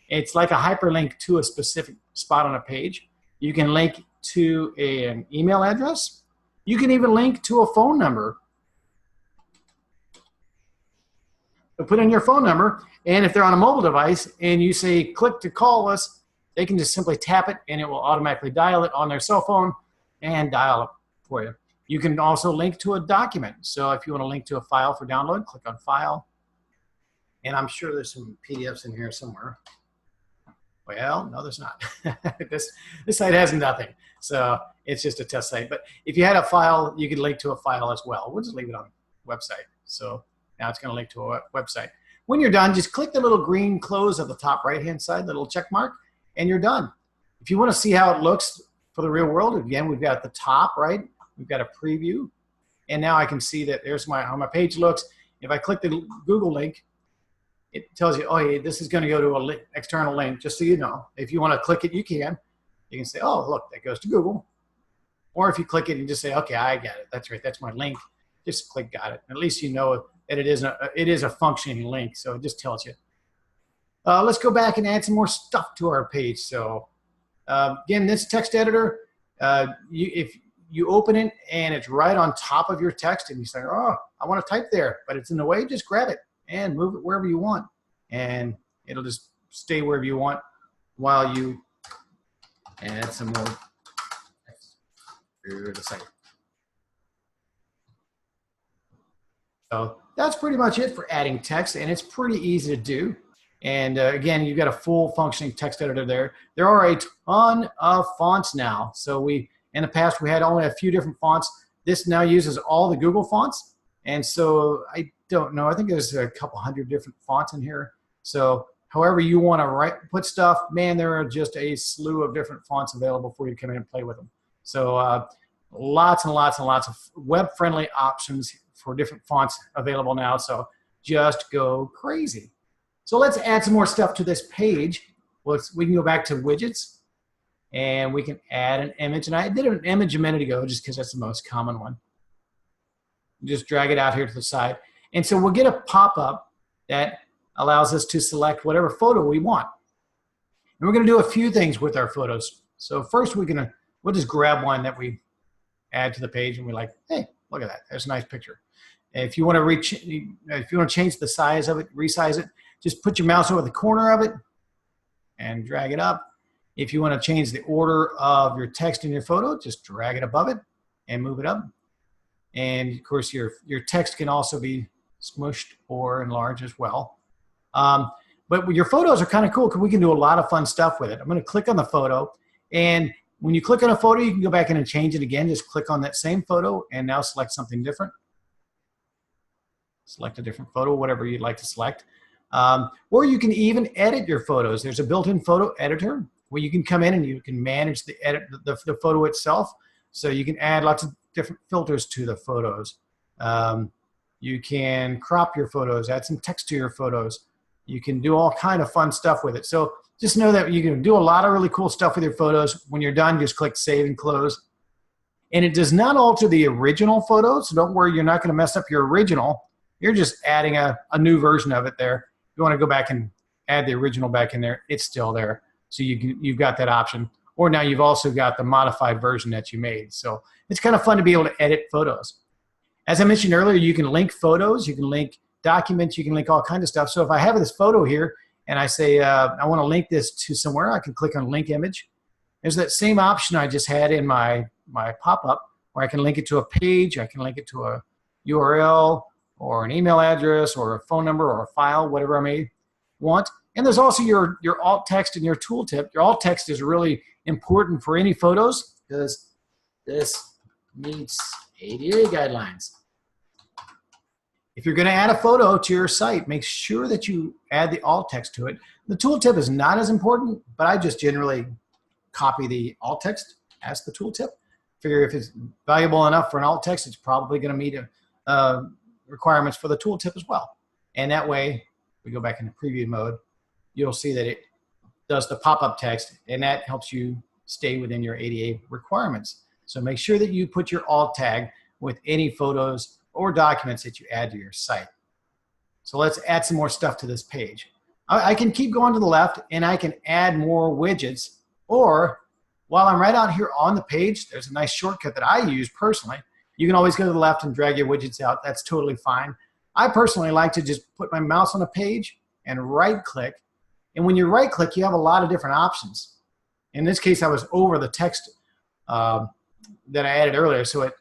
it's like a hyperlink to a specific spot on a page. You can link to an email address. You can even link to a phone number. So put in your phone number, and if they're on a mobile device and you say click to call us, they can just simply tap it and it will automatically dial it on their cell phone and dial it for you. You can also link to a document. So if you want to link to a file for download, click on File. And I'm sure there's some PDFs in here somewhere. Well, no, there's not. This site has nothing. So it's just a test site. But if you had a file, you could link to a file as well. We'll just leave it on the website. So now it's going to link to a website. When you're done, just click the little green close at the top right-hand side, the little check mark, and you're done. If you want to see how it looks for the real world, again, we've got at the top, right? We've got a preview. And now I can see that there's how my page looks. If I click the Google link, it tells you, oh, hey, this is going to go to an external link, just so you know. If you want to click it, you can. You can say, oh, look, that goes to Google. Or if you click it and just say, okay, I got it. That's right. That's my link. Just click got it. At least you know that it is a functioning link, so it just tells you. Let's go back and add some more stuff to our page. So again, this text editor, if you open it and it's right on top of your text and you say, oh, I want to type there, but it's in the way, just grab it and move it wherever you want. And it'll just stay wherever you want while you add some more text to the site. So that's pretty much it for adding text, and it's pretty easy to do. And again, you've got a full functioning text editor there. There are a ton of fonts now. So in the past, we had only a few different fonts. This now uses all the Google fonts. And so I don't know, I think there's a couple hundred different fonts in here. So however you want to put stuff, man, there are just a slew of different fonts available for you to come in and play with them. So lots and lots and lots of web-friendly options for different fonts available now. So just go crazy. So let's add some more stuff to this page. We can go back to widgets. and we can add an image. And I did an image a minute ago just because that's the most common one. Just drag it out here to the side. And so we'll get a pop-up that allows us to select whatever photo we want. And we're going to do a few things with our photos. So first we'll just grab one that we add to the page and we're like, hey, look at that. That's a nice picture. If you want to change the size of it, resize it, just put your mouse over the corner of it and drag it up. If you want to change the order of your text in your photo, just drag it above it and move it up. And of course, your text can also be smushed or enlarged as well. But your photos are kind of cool because we can do a lot of fun stuff with it. I'm going to click on the photo, and when you click on a photo, you can go back in and change it again. Just click on that same photo and now select something different. Select a different photo, whatever you'd like to select. Or you can even edit your photos. There's a built-in photo editor where you can come in and you can manage the photo itself. So you can add lots of different filters to the photos. You can crop your photos, add some text to your photos. You can do all kind of fun stuff with it. So just know that you can do a lot of really cool stuff with your photos. When you're done, just click Save and Close. And it does not alter the original photo, so don't worry, you're not going to mess up your original. You're just adding a new version of it there. If you want to go back and add the original back in there, it's still there. So you've got that option. Or now you've also got the modified version that you made. So it's kind of fun to be able to edit photos. As I mentioned earlier, you can link photos, you can link documents, you can link all kinds of stuff. So if I have this photo here and I say I want to link this to somewhere, I can click on Link Image. There's that same option I just had in my pop-up where I can link it to a page, I can link it to a URL or an email address or a phone number or a file, whatever I may want. And there's also your alt text and your tooltip. Your alt text is really important for any photos because this meets ADA guidelines. If you're going to add a photo to your site, make sure that you add the alt text to it. The tooltip is not as important, but I just generally copy the alt text as the tooltip. Figure if it's valuable enough for an alt text, it's probably going to meet requirements for the tooltip as well. And that way, we go back into preview mode, you'll see that it does the pop-up text, and that helps you stay within your ADA requirements. So make sure that you put your alt tag with any photos or documents that you add to your site. So let's add some more stuff to this page. I can keep going to the left and I can add more widgets, or while I'm right out here on the page, there's a nice shortcut that I use personally. You can always go to the left and drag your widgets out. That's totally fine. I personally like to just put my mouse on a page and right click. And when you right click, you have a lot of different options. In this case, I was over the text that I added earlier, so it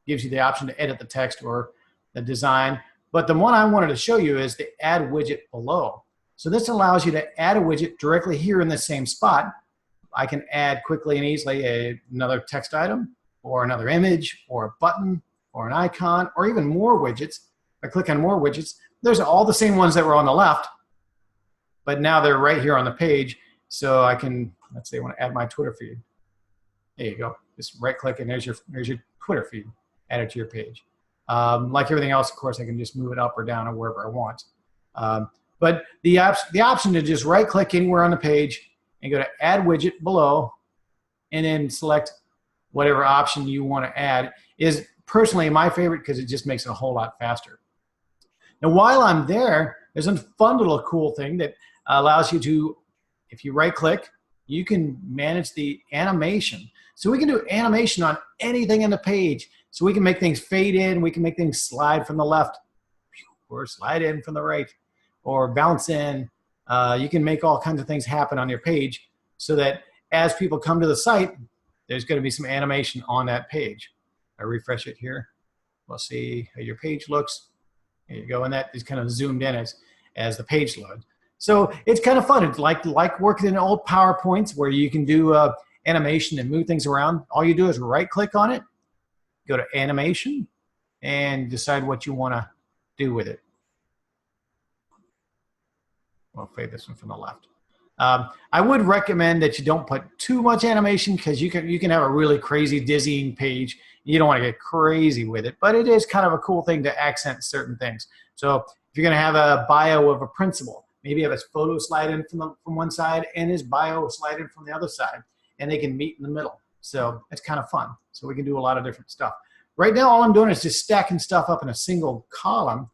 gives you the option to edit the text or the design. But the one I wanted to show you is the Add Widget below. So this allows you to add a widget directly here in the same spot. I can add quickly and easily another text item or another image or a button or an icon or even more widgets. If I click on more widgets, there's all the same ones that were on the left, but now they're right here on the page. So I can, let's say I want to add my Twitter feed. There you go. Just right click and there's your Twitter feed added to your page. Like everything else, of course, I can just move it up or down or wherever I want. But the option to just right click anywhere on the page and go to Add Widget below and then select whatever option you want to add is personally my favorite because it just makes it a whole lot faster. Now while I'm there, there's a fun little cool thing that allows you to, if you right click, you can manage the animation. So we can do animation on anything in the page. So we can make things fade in, we can make things slide from the left, or slide in from the right, or bounce in. You can make all kinds of things happen on your page so that as people come to the site, there's going to be some animation on that page. I refresh it here. We'll see how your page looks. There you go, and that is kind of zoomed in as the page loads. So it's kind of fun. It's like working in old PowerPoints where you can do animation and move things around. All you do is right click on it, go to animation, and decide what you want to do with it. We'll fade this one from the left. I would recommend that you don't put too much animation because you can have a really crazy, dizzying page. You don't want to get crazy with it, but it is kind of a cool thing to accent certain things. So if you're going to have a bio of a principal, maybe have his photo slide in from one side and his bio slide in from the other side. and they can meet in the middle. So it's kind of fun. So we can do a lot of different stuff. Right now, all I'm doing is just stacking stuff up in a single column,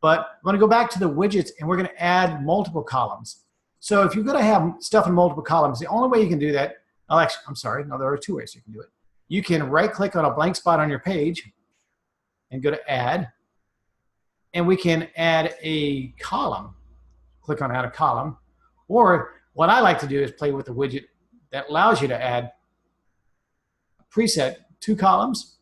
but I'm going to go back to the widgets and we're going to add multiple columns. So if you're going to have stuff in multiple columns, the only way you can do that, actually, I'm sorry, no, there are two ways you can do it. You can right click on a blank spot on your page and go to add, and we can add a column. Click on add a column, or what I like to do is play with the widget that allows you to add a preset 2 columns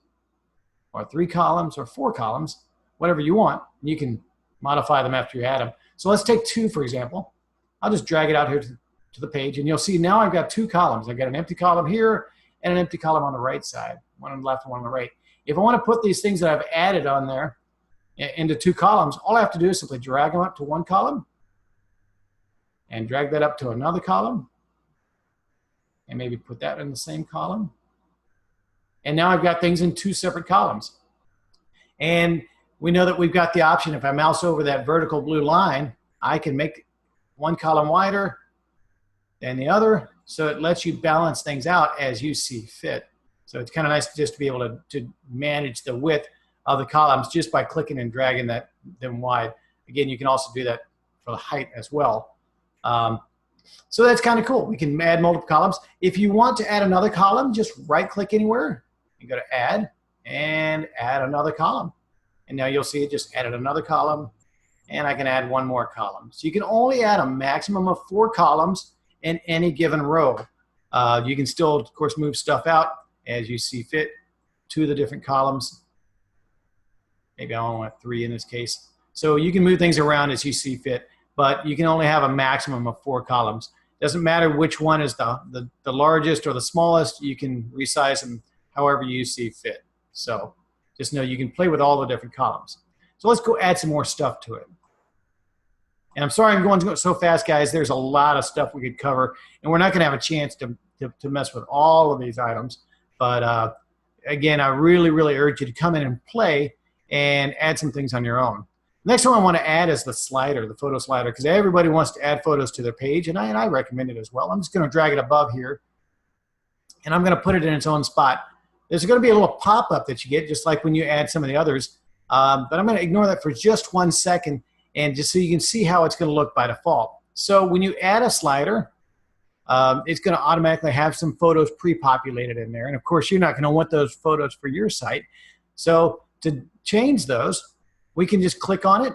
or 3 columns or 4 columns, whatever you want. You can modify them after you add them. So let's take 2, for example. I'll just drag it out here to the page, and you'll see now I've got 2 columns. I've got an empty column here and an empty column on the right side, one on the left and one on the right. If I want to put these things that I've added on there into 2 columns, all I have to do is simply drag them up to 1 column and drag that up to another column and maybe put that in the same column. And now I've got things in 2 separate columns. And we know that we've got the option, if I mouse over that vertical blue line, I can make 1 column wider than the other, so it lets you balance things out as you see fit. So it's kind of nice just to be able to manage the width of the columns just by clicking and dragging them wide. Again, you can also do that for the height as well. So that's kind of cool. We can add multiple columns. If you want to add another column, just right click anywhere and go to add and add another column. And now you'll see it just added another column, and I can add 1 more column. So you can only add a maximum of 4 columns in any given row. You can still, of course, move stuff out as you see fit to the different columns. Maybe I only want 3 in this case. So you can move things around as you see fit, but you can only have a maximum of 4 columns. Doesn't matter which one is the largest or the smallest, you can resize them however you see fit. So just know you can play with all the different columns. So let's go add some more stuff to it. And I'm sorry I'm going so fast, guys. There's a lot of stuff we could cover, and we're not going to have a chance to mess with all of these items. But again, I really, really urge you to come in and play and add some things on your own. Next one I want to add is the slider, the photo slider, because everybody wants to add photos to their page, and I recommend it as well. I'm just going to drag it above here, and I'm going to put it in its own spot. There's going to be a little pop-up that you get, just like when you add some of the others. But I'm going to ignore that for just 1 second, and just so you can see how it's going to look by default. So when you add a slider, it's going to automatically have some photos pre-populated in there. And of course, you're not going to want those photos for your site. So to change those, we can just click on it,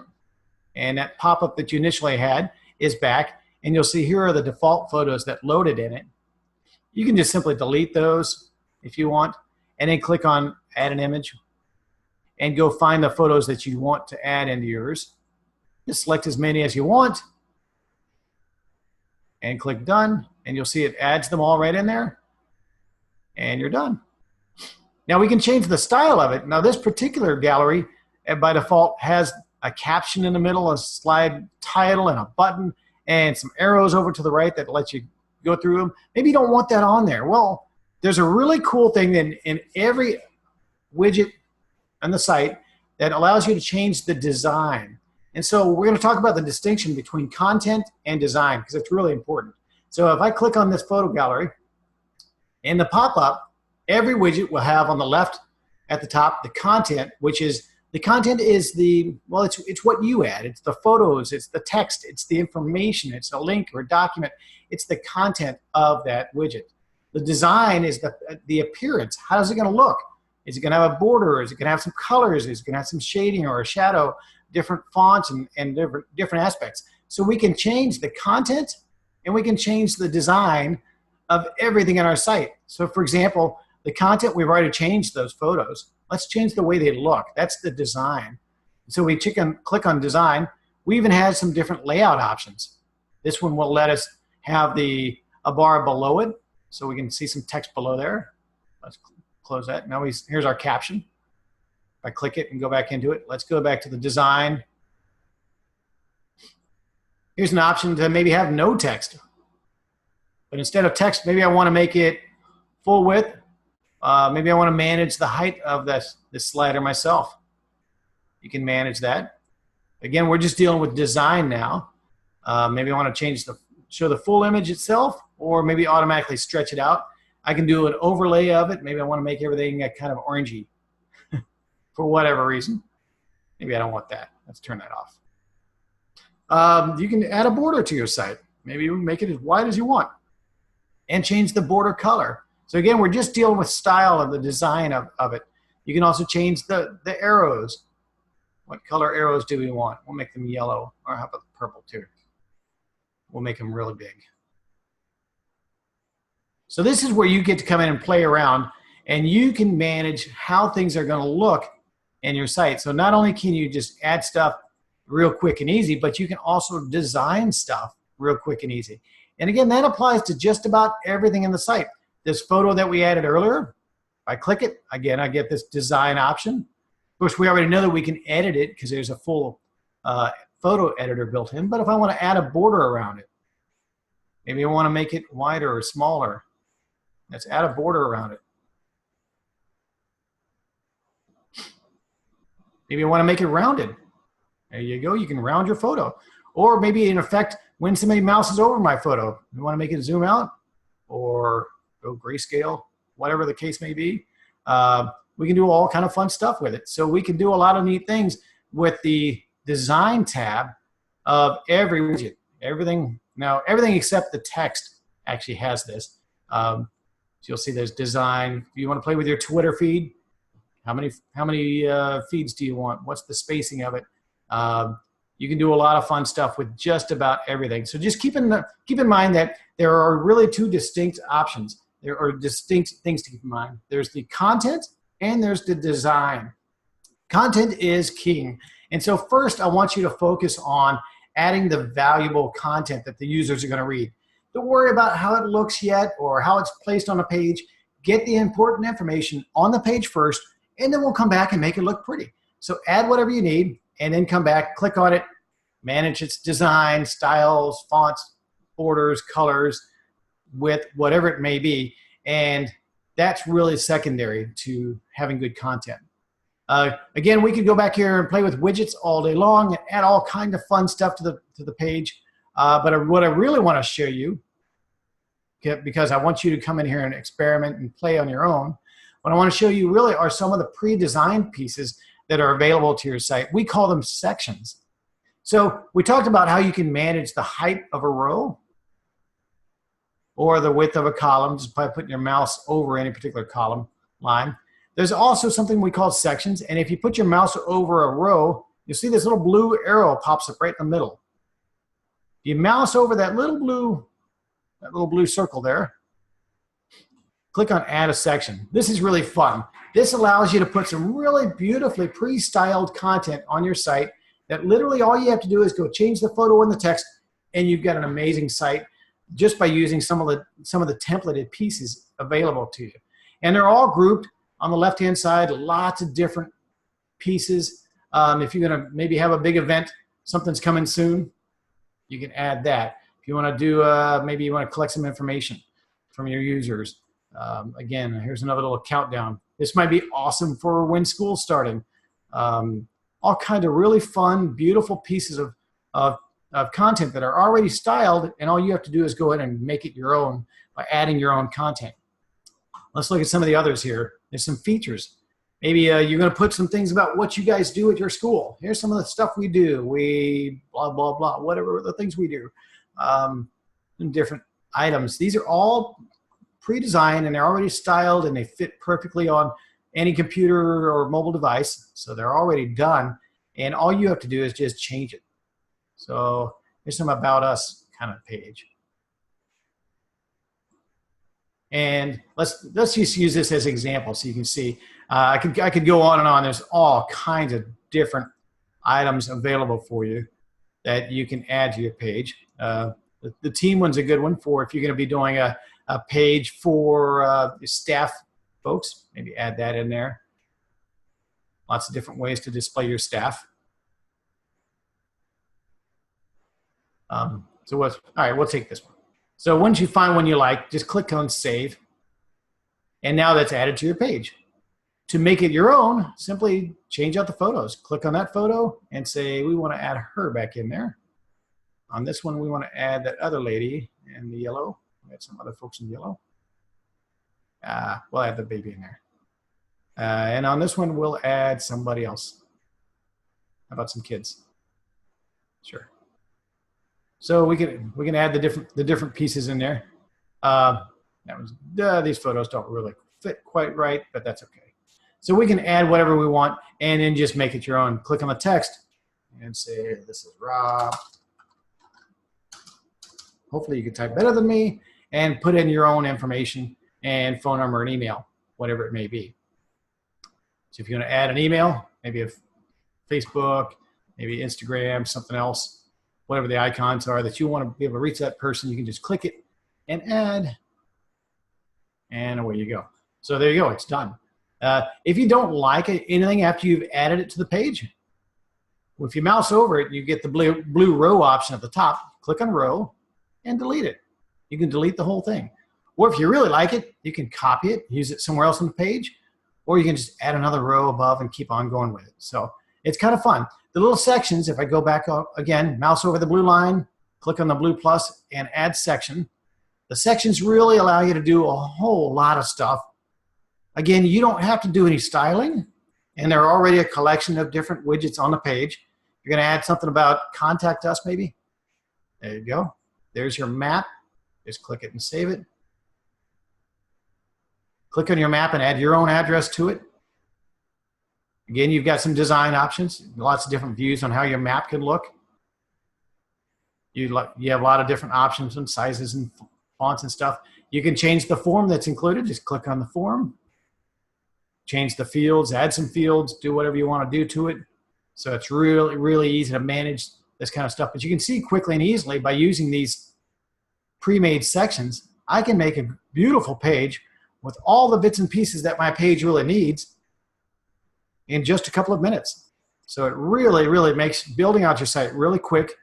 and that pop-up that you initially had is back. And you'll see here are the default photos that loaded in it. You can just simply delete those if you want, and then click on Add an Image, and go find the photos that you want to add into yours. Just select as many as you want, and click Done, and you'll see it adds them all right in there, and you're done. Now we can change the style of it. Now this particular gallery, by default, has a caption in the middle, a slide title, and a button, and some arrows over to the right that lets you go through them. Maybe you don't want that on there. Well, there's a really cool thing in every widget on the site that allows you to change the design. And so we're going to talk about the distinction between content and design, because it's really important. So if I click on this photo gallery, in the pop-up, every widget will have on the left at the top the content, which is, the content is the, well, it's what you add. It's the photos, it's the text, it's the information, it's a link or a document. It's the content of that widget. The design is the appearance. How is it going to look? Is it going to have a border? Is it going to have some colors? Is it going to have some shading or a shadow, different fonts and different aspects? So we can change the content and we can change the design of everything on our site. So for example, the content, we've already changed those photos. Let's change the way they look. That's the design. So we click on design. We even have some different layout options. This one will let us have a bar below it, so we can see some text below there. Let's close that. Now here's our caption. If I click it and go back into it, let's go back to the design. Here's an option to maybe have no text. But instead of text, maybe I want to make it full width. Maybe I want to manage the height of this slider myself. You can manage that. Again, we're just dealing with design now. Maybe I want to show the full image itself, or maybe automatically stretch it out. I can do an overlay of it. Maybe I want to make everything kind of orangey for whatever reason. Maybe I don't want that. Let's turn that off. You can add a border to your site. Maybe you make it as wide as you want and change the border color. So again, we're just dealing with style of the design of it. You can also change the arrows. What color arrows do we want? We'll make them yellow, or how about purple too? We'll make them really big. So this is where you get to come in and play around, and you can manage how things are going to look in your site. So not only can you just add stuff real quick and easy, but you can also design stuff real quick and easy. And again, that applies to just about everything in the site. This photo that we added earlier, if I click it, again, I get this design option. Of course, we already know that we can edit it because there's a full photo editor built in. But if I want to add a border around it, maybe I want to make it wider or smaller, let's add a border around it. Maybe I want to make it rounded. There you go. You can round your photo. Or maybe in effect, when somebody mouses over my photo, you want to make it zoom out or go grayscale, whatever the case may be. We can do all kind of fun stuff with it. So we can do a lot of neat things with the design tab of every widget. Everything except the text actually has this. So you'll see there's design. If you want to play with your Twitter feed, how many feeds do you want? What's the spacing of it? You can do a lot of fun stuff with just about everything. So just keep in mind that there are really two distinct options. There are distinct things to keep in mind. There's the content and there's the design. Content is king. And so first, I want you to focus on adding the valuable content that the users are going to read. Don't worry about how it looks yet or how it's placed on a page. Get the important information on the page first, and then we'll come back and make it look pretty. So add whatever you need, and then come back, click on it, manage its design, styles, fonts, borders, colors, width, whatever it may be. And that's really secondary to having good content. Again, we could go back here and play with widgets all day long and add all kinds of fun stuff to the page. But what I really want to show you, because I want you to come in here and experiment and play on your own, what I want to show you really are some of the pre-designed pieces that are available to your site. We call them sections. So we talked about how you can manage the height of a row or the width of a column just by putting your mouse over any particular column line. There's also something we call sections, and if you put your mouse over a row, you'll see this little blue arrow pops up right in the middle. You mouse over that little blue circle there, click on Add a Section. This is really fun. This allows you to put some really beautifully pre-styled content on your site that literally all you have to do is go change the photo and the text, and you've got an amazing site just by using some of the templated pieces available to you. And they're all grouped on the left-hand side, lots of different pieces. If you're gonna maybe have a big event, something's coming soon, you can add that. If you wanna do, maybe you wanna collect some information from your users. Again, here's another little countdown. This might be awesome for when school's starting. All kind of really fun, beautiful pieces of content that are already styled, and all you have to do is go ahead and make it your own by adding your own content. Let's look at some of the others here. There's some features. Maybe you're going to put some things about what you guys do at your school. Here's some of the stuff we do. We blah, blah, blah, whatever the things we do. Different items. These are all pre-designed, and they're already styled, and they fit perfectly on any computer or mobile device. So they're already done, and all you have to do is just change it. So here's some About Us kind of page. And let's just use this as an example so you can see. I could go on and on. There's all kinds of different items available for you that you can add to your page. The team one's a good one for if you're going to be doing a page for staff folks. Maybe add that in there. Lots of different ways to display your staff. All right, we'll take this one. So once you find one you like, just click on Save. And now that's added to your page. To make it your own, simply change out the photos. Click on that photo and say, we want to add her back in there. On this one, we want to add that other lady in the yellow. We got some other folks in yellow. We'll add the baby in there. And on this one, we'll add somebody else. How about some kids? Sure. So we can add the different pieces in there. These photos don't really fit quite right, but that's okay. So we can add whatever we want and then just make it your own. Click on the text and say, this is Rob. Hopefully you can type better than me and put in your own information and phone number and email, whatever it may be. So if you want to add an email, maybe a Facebook, maybe Instagram, something else, whatever the icons are that you want to be able to reach that person, you can just click it and add, and away you go. So there you go, it's done. If you don't like anything after you've added it to the page, if you mouse over it, you get the blue row option at the top. Click on row and delete it. You can delete the whole thing. Or if you really like it, you can copy it, use it somewhere else on the page, or you can just add another row above and keep on going with it. So it's kind of fun. The little sections, if I go back up again, mouse over the blue line, click on the blue plus and add section. The sections really allow you to do a whole lot of stuff. Again, you don't have to do any styling, and there are already a collection of different widgets on the page. You're going to add something about contact us maybe. There you go. There's your map. Just click it and save it. Click on your map and add your own address to it. Again, you've got some design options, lots of different views on how your map can look. You have a lot of different options and sizes and fonts and stuff. You can change the form that's included. Just click on the form. Change the fields, add some fields, do whatever you want to do to it. So it's really, really easy to manage this kind of stuff. But you can see quickly and easily by using these pre-made sections, I can make a beautiful page with all the bits and pieces that my page really needs in just a couple of minutes. So it really, really makes building out your site really quick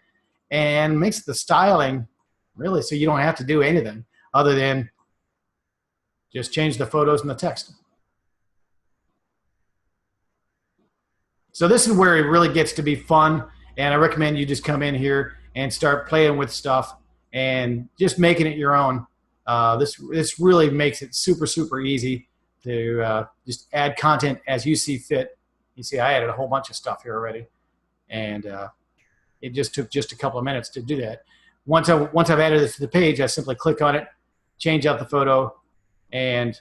and makes the styling really so you don't have to do anything other than just change the photos and the text. So this is where it really gets to be fun, and I recommend you just come in here and start playing with stuff and just making it your own. This really makes it super, super easy to just add content as you see fit. You see I added a whole bunch of stuff here already, and it just took just a couple of minutes to do that. Once I've added it to the page, I simply click on it, change out the photo, and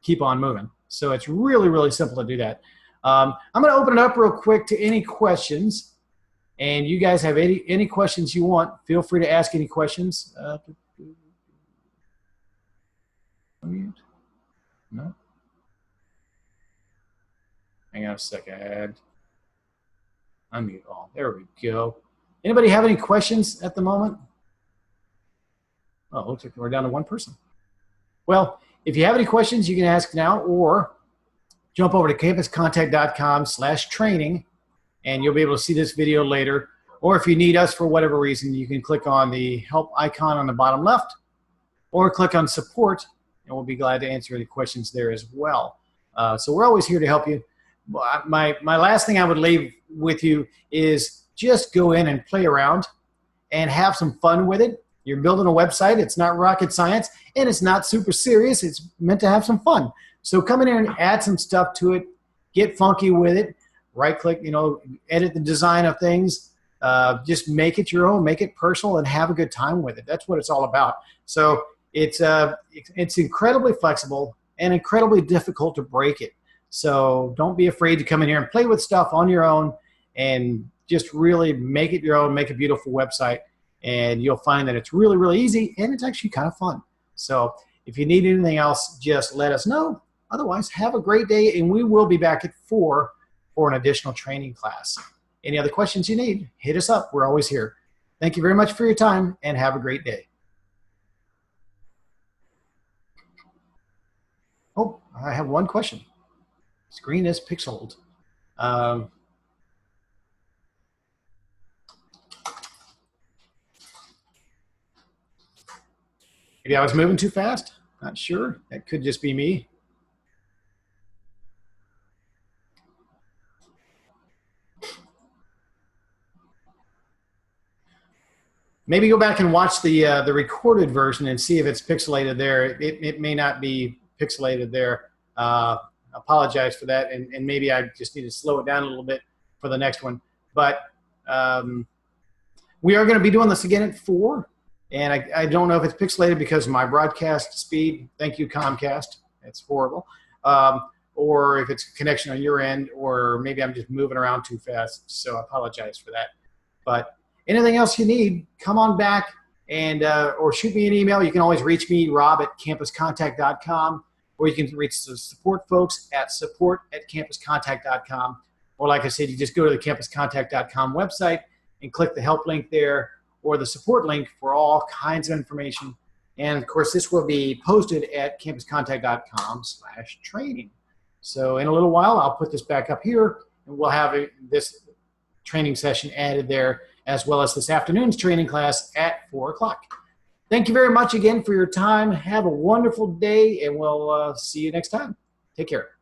keep on moving. So it's really, really simple to do that. I'm going to open it up real quick to any questions, and you guys have any questions you want, feel free to ask any questions. No? Hang on a second. Unmute all. There we go. Anybody have any questions at the moment? Oh, looks like we're down to one person. Well, if you have any questions, you can ask now, or jump over to campuscontact.com/training, and you'll be able to see this video later. Or if you need us for whatever reason, you can click on the help icon on the bottom left, or click on support, and we'll be glad to answer any questions there as well. So we're always here to help you. My last thing I would leave with you is just go in and play around and have some fun with it. You're building a website. It's not rocket science, and it's not super serious. It's meant to have some fun. So come in here and add some stuff to it. Get funky with it. Right-click, edit the design of things. Just make it your own. Make it personal and have a good time with it. That's what it's all about. So it's incredibly flexible and incredibly difficult to break it. So don't be afraid to come in here and play with stuff on your own and just really make it your own, make a beautiful website, and you'll find that it's really, really easy and it's actually kind of fun. So if you need anything else, just let us know. Otherwise, have a great day, and we will be back at 4 for an additional training class. Any other questions you need, hit us up. We're always here. Thank you very much for your time, and have a great day. Oh, I have one question. Screen is pixeled. Maybe I was moving too fast. Not sure. That could just be me. Maybe go back and watch the recorded version and see if it's pixelated there. It may not be pixelated there. Apologize for that, and maybe I just need to slow it down a little bit for the next one. But we are going to be doing this again at 4, and I don't know if it's pixelated because of my broadcast speed. Thank you, Comcast. It's horrible. Or if it's a connection on your end, or maybe I'm just moving around too fast. So I apologize for that. But anything else you need, come on back and or shoot me an email. You can always reach me, rob@campuscontact.com. Or you can reach the support folks at support@campuscontact.com. Or like I said, you just go to the campuscontact.com website and click the help link there or the support link for all kinds of information. And of course, this will be posted at campuscontact.com/training. So in a little while, I'll put this back up here and we'll have this training session added there as well as this afternoon's training class at 4 o'clock. Thank you very much again for your time. Have a wonderful day, and we'll see you next time. Take care.